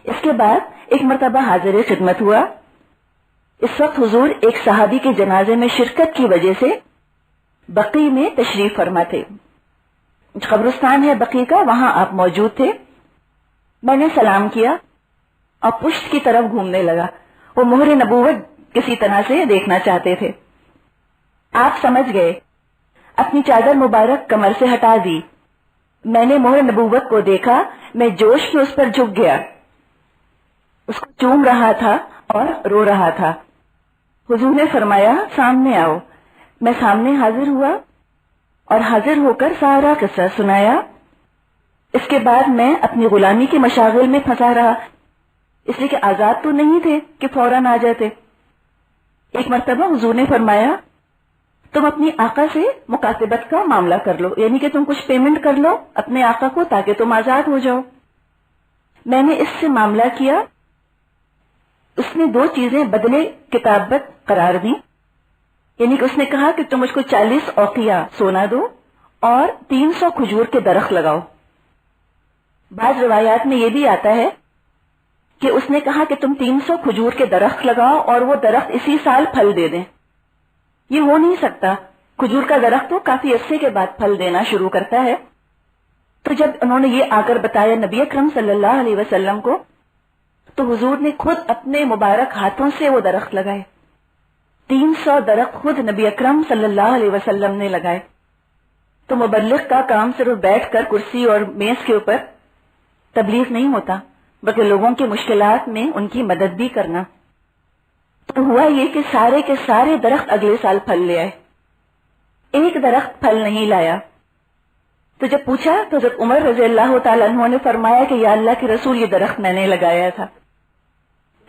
اس کے بعد ایک مرتبہ حاضر خدمت ہوا. اس وقت حضور ایک صحابی کے جنازے میں شرکت کی وجہ سے بقیع میں تشریف فرما تھے. قبرستان ہے بقیع کا، وہاں آپ موجود تھے. میں نے سلام کیا اور پشت کی طرف گھومنے لگا. وہ مہر نبوت کسی طرح سے دیکھنا چاہتے تھے. آپ سمجھ گئے، اپنی چادر مبارک کمر سے ہٹا دی. میں نے مہر نبوت کو دیکھا، میں جوش میں اس پر جھک گیا، اس کو چوم رہا تھا اور رو رہا تھا. حضور نے فرمایا سامنے آؤ. میں سامنے حاضر ہوا اور حاضر ہو کر سارا قصہ سنایا. اس کے بعد میں اپنی غلامی کے مشاغل میں پھنسا رہا، اس لیے کہ آزاد تو نہیں تھے کہ فوراً آ جاتے. ایک مرتبہ حضور نے فرمایا تم اپنی آقا سے مکاتبت کا معاملہ کر لو، یعنی کہ تم کچھ پیمنٹ کر لو اپنے آقا کو تاکہ تم آزاد ہو جاؤ. میں نے اس سے معاملہ کیا. اس نے 2 چیزیں بدلے کتابت قرار دی، یعنی کہ اس نے کہا کہ تم مجھ کو 40 اوقیہ سونا دو اور 300 کھجور کے درخت لگاؤ. بعض روایات میں یہ بھی آتا ہے کہ اس نے کہا کہ تم 300 کھجور کے درخت لگاؤ اور وہ درخت اسی سال پھل دے دیں. یہ ہو نہیں سکتا، کھجور کا درخت تو کافی عرصے کے بعد پھل دینا شروع کرتا ہے. تو جب انہوں نے یہ آ کر بتایا نبی اکرم صلی اللہ علیہ وسلم کو، تو حضور نے خود اپنے مبارک ہاتھوں سے وہ درخت لگائے. 300 درخت خود نبی اکرم صلی اللہ علیہ وسلم نے لگائے. تو مبلغ کا کام صرف بیٹھ کر کرسی اور میز کے اوپر تبلیغ نہیں ہوتا، بلکہ لوگوں کی مشکلات میں ان کی مدد بھی کرنا. تو ہوا یہ کہ سارے کے سارے درخت اگلے سال پھل لے آئے، ایک درخت پھل نہیں لایا. تو جب پوچھا تو حضرت عمر رضی اللہ تعالیٰ عنہ نے فرمایا کہ یا اللہ کے رسول یہ درخت میں نے لگایا تھا.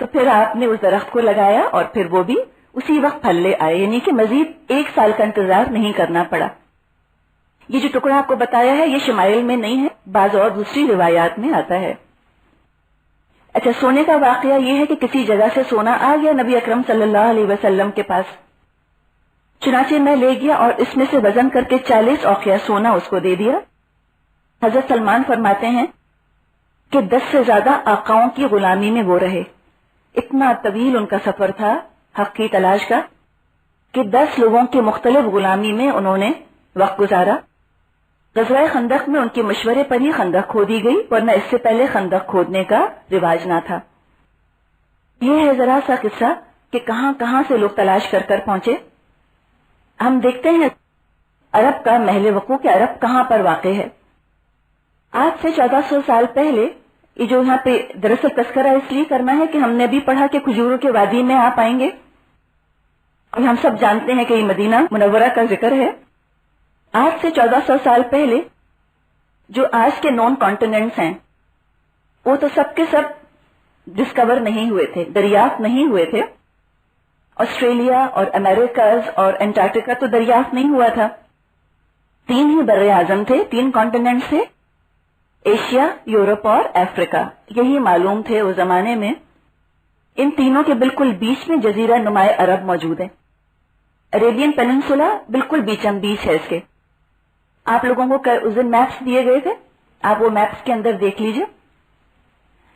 تو پھر آپ نے اس درخت کو لگایا اور پھر وہ بھی اسی وقت پھل لے آئے، یعنی کہ مزید 1 سال کا انتظار نہیں کرنا پڑا. یہ جو ٹکڑا آپ کو بتایا ہے یہ شمائل میں نہیں ہے، بعض اور دوسری روایات میں آتا ہے. اچھا، سونے کا واقعہ یہ ہے کہ کسی جگہ سے سونا آ گیا نبی اکرم صلی اللہ علیہ وسلم کے پاس. چنانچہ میں لے گیا اور اس میں سے وزن کر کے 40 اوقیہ سونا اس کو دے دیا. حضرت سلمان فرماتے ہیں کہ 10 سے زیادہ آقاؤں کی غلامی میں وہ رہے. اتنا طویل ان کا سفر تھا حق کی تلاش کا کہ 10 لوگوں کی مختلف غلامی میں انہوں نے وقت گزارا. غزوہ خندق میں ان کے مشورے پر ہی خندق کھودی گئی، ورنہ اس سے پہلے خندق کھودنے کا رواج نہ تھا. یہ ہے ذرا سا قصہ کہ کہاں کہاں سے لوگ تلاش کر کر پہنچے. ہم دیکھتے ہیں عرب کا محل وقوع کہ عرب کہاں پر واقع ہے. آج سے 1400 سال پہلے، یہ جو یہاں پہ دراصل تذکرہ اس لیے کرنا ہے کہ ہم نے بھی پڑھا کہ کھجوروں کے وادی میں آپ آئیں گے، اور ہم سب جانتے ہیں کہ یہ مدینہ منورہ کا ذکر ہے. آج سے 1400 سال پہلے جو آج کے نون کانٹیننٹس ہیں وہ تو سب کے سب ڈسکور نہیں ہوئے تھے، دریافت نہیں ہوئے تھے. آسٹریلیا اور امریکاز اور انٹارکٹیکا تو دریافت نہیں ہوا تھا. 3 ہی بر اعظم تھے، 3 کانٹیننٹس تھے، ایشیا، یورپ اور افریقہ. یہی معلوم تھے اس زمانے میں. ان تینوں کے بالکل بیچ میں جزیرہ نمائے عرب موجود ہے. عربین پیننسولا بالکل بیچم بیچ ہے اس کے. آپ لوگوں کو اس دن میپس دیے گئے تھے، آپ وہ میپس کے اندر دیکھ لیجئے.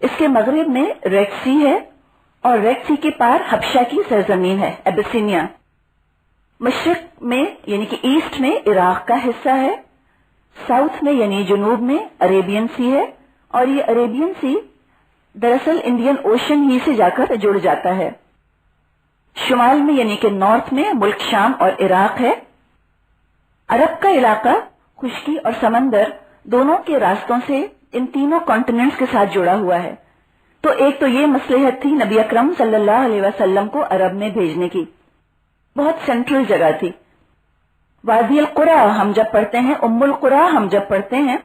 اس کے مغرب میں ریڈ سی ہے اور ریڈ سی کے پار حبشہ کی سرزمین ہے، ابسینیا. مشرق میں یعنی کہ ایسٹ میں عراق کا حصہ ہے، ساؤتھ میں یعنی جنوب میں عربین سی ہے، اور یہ عربین سی دراصل انڈین اوشن ہی سے جا کر جڑ جاتا ہے. شمال میں یعنی کہ نارتھ میں ملک شام اور عراق ہے. عرب کا علاقہ خشکی اور سمندر دونوں کے راستوں سے ان تینوں کانٹیننٹس کے ساتھ جڑا ہوا ہے. تو ایک تو یہ مصلحت تھی نبی اکرم صلی اللہ علیہ وسلم کو عرب میں بھیجنے کی، بہت سینٹرل جگہ تھی. وادی القرا ہم جب پڑھتے ہیں، ام القرا ہم جب پڑھتے ہیں،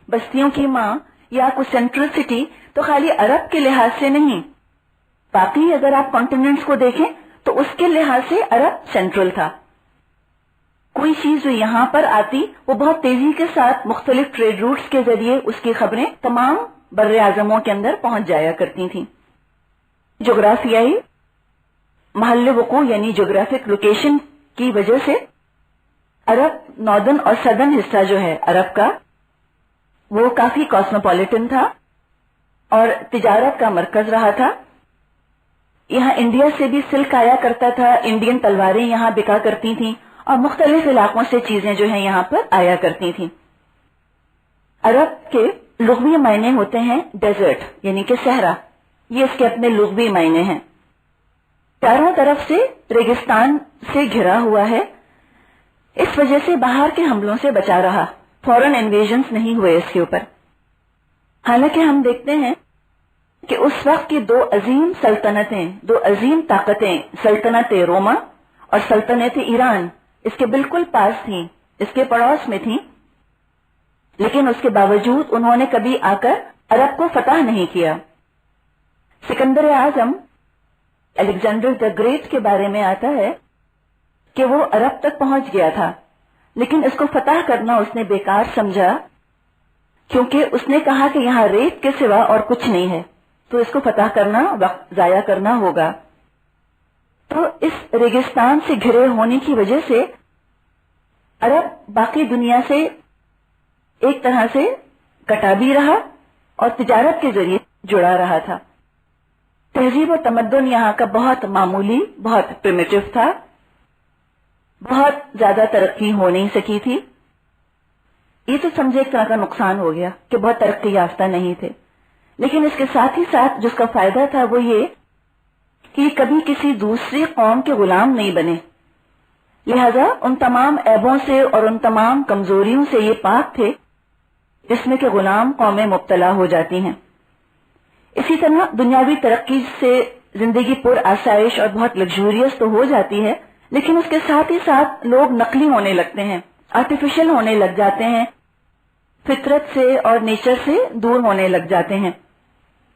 بستیوں کی ماں یا کوئی سینٹرل سٹی، تو خالی عرب کے لحاظ سے نہیں، باقی اگر آپ کانٹیننٹس کو دیکھیں تو اس کے لحاظ سے عرب سینٹرل تھا. کوئی چیز جو یہاں پر آتی وہ بہت تیزی کے ساتھ مختلف ٹریڈ روٹس کے ذریعے اس کی خبریں تمام بر اعظموں کے اندر پہنچ جایا کرتی تھیں. جغرافیائی محل وقوع یعنی جغرافک لوکیشن کی وجہ سے عرب ناردرن اور سدرن حصہ جو ہے عرب کا وہ کافی کاسموپولیٹن تھا. اور تجارت کا مرکز رہا تھا. یہاں انڈیا سے بھی سلک آیا کرتا تھا، انڈین تلواریں یہاں بکا کرتی تھیں اور مختلف علاقوں سے چیزیں جو ہیں یہاں پر آیا کرتی تھیں. عرب کے لغوی معنی ہوتے ہیں ڈیزرٹ یعنی کہ صحرا، یہ اس کے اپنے لغوی معنی ہیں. چاروں طرف سے ریگستان سے گھرا ہوا ہے، اس وجہ سے باہر کے حملوں سے بچا رہا، فورن انویژنز نہیں ہوئے اس کے اوپر. حالانکہ ہم دیکھتے ہیں کہ اس وقت کی دو عظیم سلطنتیں، دو عظیم طاقتیں، سلطنت روما اور سلطنت ایران اس کے بالکل پاس تھیں، اس کے پڑوس میں تھیں، لیکن اس کے باوجود انہوں نے کبھی آ کر عرب کو فتح نہیں کیا. سکندر اعظم الیگزینڈر دا گریٹ کے بارے میں آتا ہے کہ وہ عرب تک پہنچ گیا تھا، لیکن اس کو فتح کرنا اس نے بیکار سمجھا، کیونکہ اس نے کہا کہ یہاں ریت کے سوا اور کچھ نہیں ہے، تو اس کو فتح کرنا وقت ضائع کرنا ہوگا. تو اس ریگستان سے گھرے ہونے کی وجہ سے عرب باقی دنیا سے ایک طرح سے کٹا بھی رہا اور تجارت کے ذریعے جڑا رہا تھا. تہذیب و تمدن یہاں کا بہت معمولی، بہت پریمیٹو تھا، بہت زیادہ ترقی ہو نہیں سکی تھی. یہ تو سمجھے ایک طرح کا نقصان ہو گیا کہ بہت ترقی یافتہ نہیں تھے، لیکن اس کے ساتھ ہی ساتھ جس کا فائدہ تھا وہ یہ کہ کبھی کسی دوسری قوم کے غلام نہیں بنے، لہذا ان تمام عیبوں سے اور ان تمام کمزوریوں سے یہ پاک تھے جس میں کہ غلام قومیں مبتلا ہو جاتی ہیں. اسی طرح دنیاوی ترقی سے زندگی پر آسائش اور بہت لگژوریس تو ہو جاتی ہے، لیکن اس کے ساتھ ہی ساتھ لوگ نقلی ہونے لگتے ہیں، آرٹیفیشل ہونے لگ جاتے ہیں، فطرت سے اور نیچر سے دور ہونے لگ جاتے ہیں.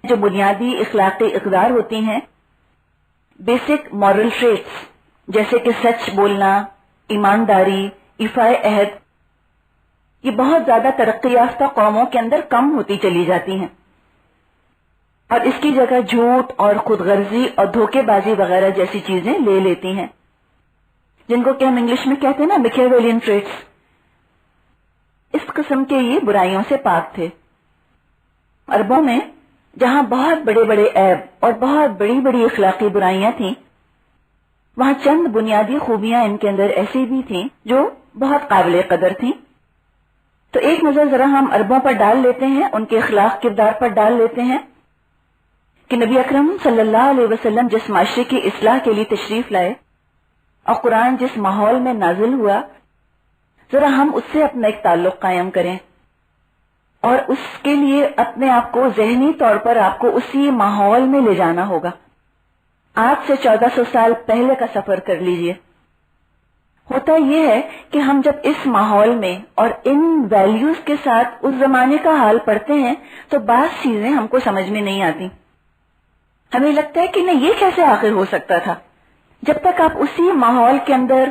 جو بنیادی اخلاقی اقدار ہوتی ہیں، بیسک مورل ٹریٹس جیسے کہ سچ بولنا، ایمانداری، ایفائے عہد، یہ بہت زیادہ ترقی یافتہ قوموں کے اندر کم ہوتی چلی جاتی ہیں، اور اس کی جگہ جھوٹ اور خود غرضی اور دھوکے بازی وغیرہ جیسی چیزیں لے لیتی ہیں، جن کو کہ ہم انگلش میں کہتے ہیں نا میکیاویلین ٹریٹس. اس قسم کے یہ برائیوں سے پاک تھے. عربوں میں جہاں بہت بڑے بڑے عیب اور بہت بڑی بڑی اخلاقی برائیاں تھیں، وہاں چند بنیادی خوبیاں ان کے اندر ایسی بھی تھیں جو بہت قابل قدر تھیں. تو ایک نظر ذرا ہم عربوں پر ڈال لیتے ہیں، ان کے اخلاق کردار پر ڈال لیتے ہیں کہ نبی اکرم صلی اللہ علیہ وسلم جس معاشرے کی اصلاح کے لیے تشریف لائے اور قرآن جس ماحول میں نازل ہوا، ذرا ہم اس سے اپنا ایک تعلق قائم کریں اور اس کے لیے اپنے آپ کو ذہنی طور پر آپ کو اسی ماحول میں لے جانا ہوگا. آج سے 1400 سال پہلے کا سفر کر لیجئے. ہوتا یہ ہے کہ ہم جب اس ماحول میں اور ان ویلیوز کے ساتھ اس زمانے کا حال پڑھتے ہیں تو بعض چیزیں ہم کو سمجھ میں نہیں آتی. ہمیں لگتا ہے کہ نہیں، یہ کیسے آخر ہو سکتا تھا. جب تک آپ اسی ماحول کے اندر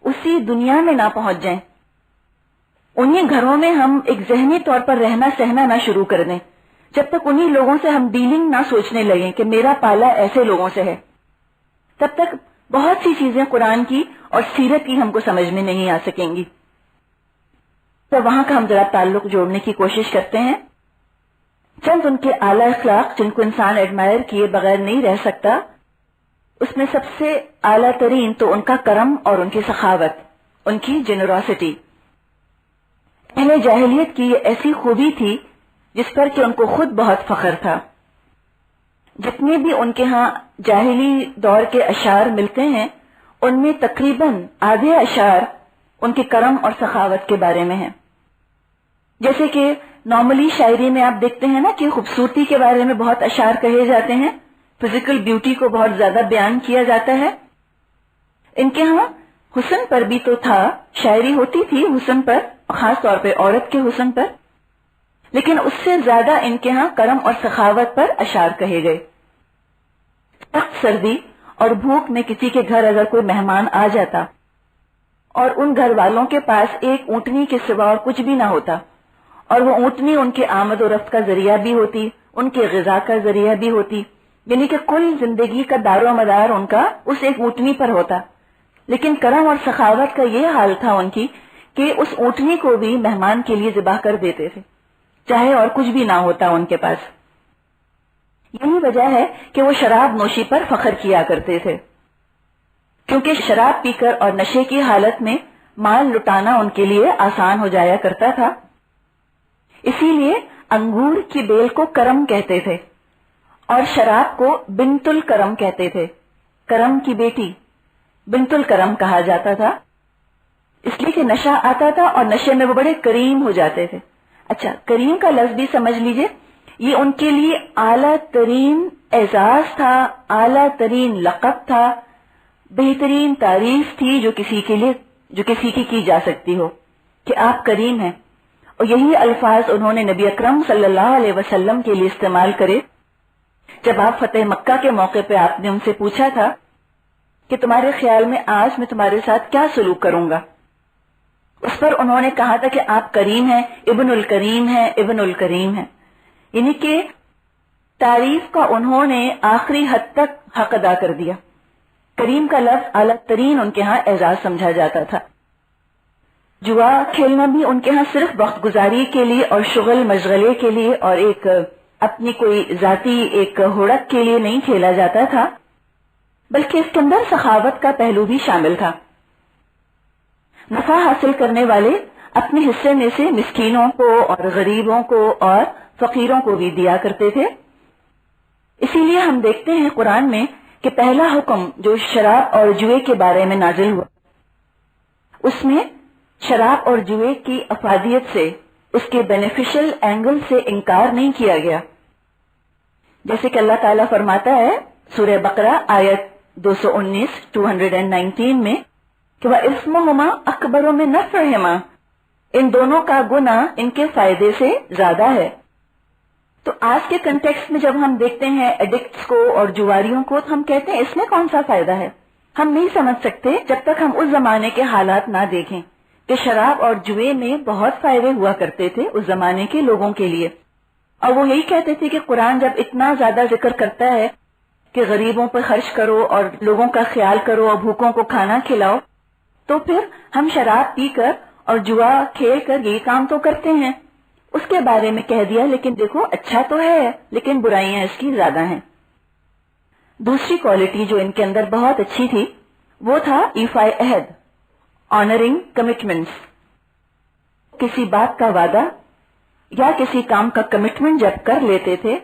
اسی دنیا میں نہ پہنچ جائیں، انہی گھروں میں ہم ایک ذہنی طور پر رہنا سہنا نہ شروع کر دیں، جب تک انہی لوگوں سے ہم ڈیلنگ نہ سوچنے لگیں کہ میرا پالا ایسے لوگوں سے ہے، تب تک بہت سی چیزیں قرآن کی اور سیرت کی ہم کو سمجھ میں نہیں آ سکیں گی. تو وہاں کا ہم ذرا تعلق جوڑنے کی کوشش کرتے ہیں. چند ان کے اعلیٰ اخلاق جن کو انسان ایڈمائر کیے بغیر نہیں رہ سکتا، اس میں سب سے اعلیٰ ترین تو ان کا کرم اور ان کی سخاوت، ان کی جنراسٹی. اہل جاہلیت کی یہ ایسی خوبی تھی جس پر کہ ان کو خود بہت فخر تھا. جتنے بھی ان کے ہاں جاہلی دور کے اشعار ملتے ہیں، ان میں تقریباً آدھے اشعار ان کے کرم اور سخاوت کے بارے میں ہیں. جیسے کہ نارملی شاعری میں آپ دیکھتے ہیں نا کہ خوبصورتی کے بارے میں بہت اشعار کہے جاتے ہیں، فزیکل بیوٹی کو بہت زیادہ بیان کیا جاتا ہے. ان کے ہاں حسن پر بھی تو تھا، شاعری ہوتی تھی حسن پر، خاص طور پہ عورت کے حسن پر، لیکن اس سے زیادہ ان کے ہاں کرم اور سخاوت پر اشعار کہے گئے. سخت سردی اور بھوک میں کسی کے گھر اگر کوئی مہمان آ جاتا اور ان گھر والوں کے پاس ایک اونٹنی کے سوا اور کچھ بھی نہ ہوتا، اور وہ اونٹنی ان کے آمد و رفت کا ذریعہ بھی ہوتی، ان کے غذا کا ذریعہ بھی ہوتی، یعنی کہ کل زندگی کا دار و مدار ان کا اس ایک اونٹنی پر ہوتا، لیکن کرم اور سخاوت کا یہ حال تھا ان کی کہ اس اونٹنی کو بھی مہمان کے لیے ذبح کر دیتے تھے، چاہے اور کچھ بھی نہ ہوتا ان کے پاس. یہی وجہ ہے کہ وہ شراب نوشی پر فخر کیا کرتے تھے، کیونکہ شراب پی کر اور نشے کی حالت میں مال لٹانا ان کے لیے آسان ہو جایا کرتا تھا۔ اسی لیے انگور کی بیل کو کرم کہتے تھے اور شراب کو بنت الکرم کہتے تھے۔ کرم کی بیٹی بنت الکرم کہا جاتا تھا، اس لیے کہ نشہ آتا تھا اور نشے میں وہ بڑے کریم ہو جاتے تھے۔ اچھا، کریم کا لفظ بھی سمجھ لیجئے، یہ ان کے لیے اعلیٰ ترین اعزاز تھا، اعلیٰ ترین لقب تھا، بہترین تعریف تھی جو کسی کی جا سکتی ہو کہ آپ کریم ہیں۔ اور یہی الفاظ انہوں نے نبی اکرم صلی اللہ علیہ وسلم کے لیے استعمال کرے جب آپ فتح مکہ کے موقع پہ آپ نے ان سے پوچھا تھا کہ تمہارے خیال میں آج میں تمہارے ساتھ کیا سلوک کروں گا، اس پر انہوں نے کہا تھا کہ آپ کریم ہیں، ابن الکریم ہیں، ابن الکریم ہیں، یعنی کہ تعریف کا انہوں نے آخری حد تک حق ادا کر دیا۔ کریم کا لفظ اعلیٰ ترین ان کے ہاں اعزاز سمجھا جاتا تھا۔ جوا کھیلنا بھی ان کے ہاں صرف وقت گزاری کے لیے اور شغل مشغلے کے لیے اور ایک اپنی کوئی ذاتی ایک ہوڑک کے لیے نہیں کھیلا جاتا تھا، بلکہ اس کے اندر سخاوت کا پہلو بھی شامل تھا۔ نفع حاصل کرنے والے اپنے حصے میں سے مسکینوں کو اور غریبوں کو اور فقیروں کو بھی دیا کرتے تھے۔ اسی لیے ہم دیکھتے ہیں قرآن میں کہ پہلا حکم جو شراب اور جوئے کے بارے میں نازل ہوا، اس میں شراب اور جوئے کی افادیت سے، اس کے بینیفیشل اینگل سے انکار نہیں کیا گیا، جیسے کہ اللہ تعالیٰ فرماتا ہے سورہ بقرہ آیت 219 میں کہ وَإِثْمُهُمَا أَكْبَرُ مِن نَفْعِهِمَا، ان دونوں کا گناہ ان کے فائدے سے زیادہ ہے۔ تو آج کے کنٹیکسٹ میں جب ہم دیکھتے ہیں ایڈکٹس کو اور جواریوں کو تو ہم کہتے ہیں اس میں کون سا فائدہ ہے؟ ہم نہیں سمجھ سکتے جب تک ہم اس زمانے کے حالات نہ دیکھیں کہ شراب اور جوئے میں بہت فائدے ہوا کرتے تھے اس زمانے کے لوگوں کے لیے، اور وہ یہی کہتے تھے کہ قرآن جب اتنا زیادہ ذکر کرتا ہے کہ غریبوں پر خرچ کرو اور لوگوں کا خیال کرو اور بھوکوں کو کھانا کھلاؤ، تو پھر ہم شراب پی کر اور جوا کھیل کر یہ کام تو کرتے ہیں۔ اس کے بارے میں کہہ دیا لیکن دیکھو اچھا تو ہے لیکن برائیاں اس کی زیادہ ہیں۔ دوسری کوالٹی جو ان کے اندر بہت اچھی تھی وہ تھا ایفائے عہد، آنرنگ کمٹمنٹس۔ کسی بات کا وعدہ یا کسی کام کا کمٹمنٹ جب کر لیتے تھے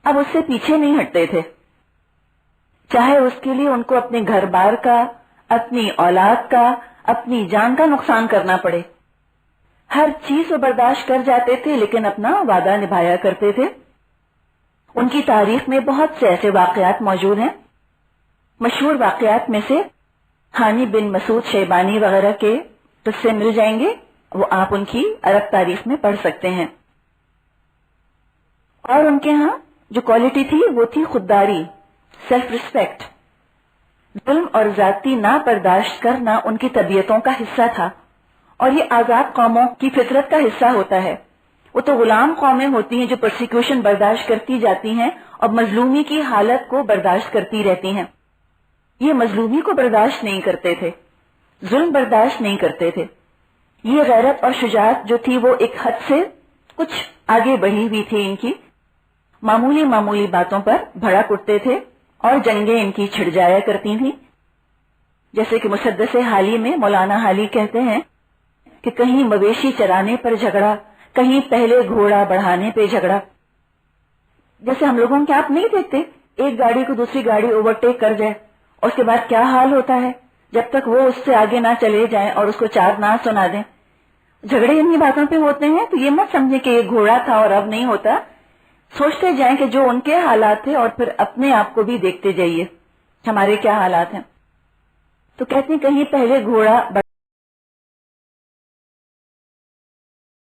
اب اس سے پیچھے نہیں ہٹتے تھے، چاہے اس کے لیے ان کو اپنے گھر بار کا، اپنی اولاد کا، اپنی جان کا نقصان کرنا پڑے، ہر چیز وہ برداشت کر جاتے تھے لیکن اپنا وعدہ نبھایا کرتے تھے۔ ان کی تاریخ میں بہت سے ایسے واقعات موجود ہیں، مشہور واقعات میں سے ہانی بن مسعود شیبانی وغیرہ کے قصے مل جائیں گے، وہ آپ ان کی عرب تاریخ میں پڑھ سکتے ہیں۔ اور ان کے ہاں جو کوالٹی تھی وہ تھی خودداری، سیلف ریسپیکٹ۔ ظلم اور ذاتی ناپرداشت کرنا ان کی طبیعتوں کا حصہ تھا، اور یہ آزاد قوموں کی فطرت کا حصہ ہوتا ہے۔ وہ تو غلام قومیں ہوتی ہیں جو پرسیکیوشن برداشت کرتی جاتی ہیں اور مظلومی کی حالت کو برداشت کرتی رہتی ہیں، یہ مظلومی کو برداشت نہیں کرتے تھے، ظلم برداشت نہیں کرتے تھے۔ یہ غیرت اور شجاعت جو تھی وہ ایک حد سے کچھ آگے بڑھی ہوئی تھی ان کی، معمولی باتوں پر بھڑک اٹھتے تھے اور جنگیں ان کی چھڑ جایا کرتی تھیں۔ جیسے کہ مسدس حالی میں مولانا حالی کہتے ہیں کہ کہیں مویشی چرانے پر جھگڑا، کہیں پہلے گھوڑا بڑھانے پہ جھگڑا۔ جیسے ہم لوگوں کے آپ نہیں دیکھتے ایک گاڑی کو دوسری گاڑی اوورٹیک کر جائے اور اس کے بعد کیا حال ہوتا ہے جب تک وہ اس سے آگے نہ چلے جائیں اور اس کو چار نہ سنا دیں۔ جھگڑے انہی باتوں پہ ہوتے ہیں، تو یہ مت سمجھے کہ یہ گھوڑا تھا اور اب نہیں ہوتا، سوچتے جائیں کہ جو ان کے حالات تھے اور پھر اپنے آپ کو بھی دیکھتے جائیے ہمارے کیا حالات ہیں۔ تو کہتے ہیں کہیں پہلے گھوڑا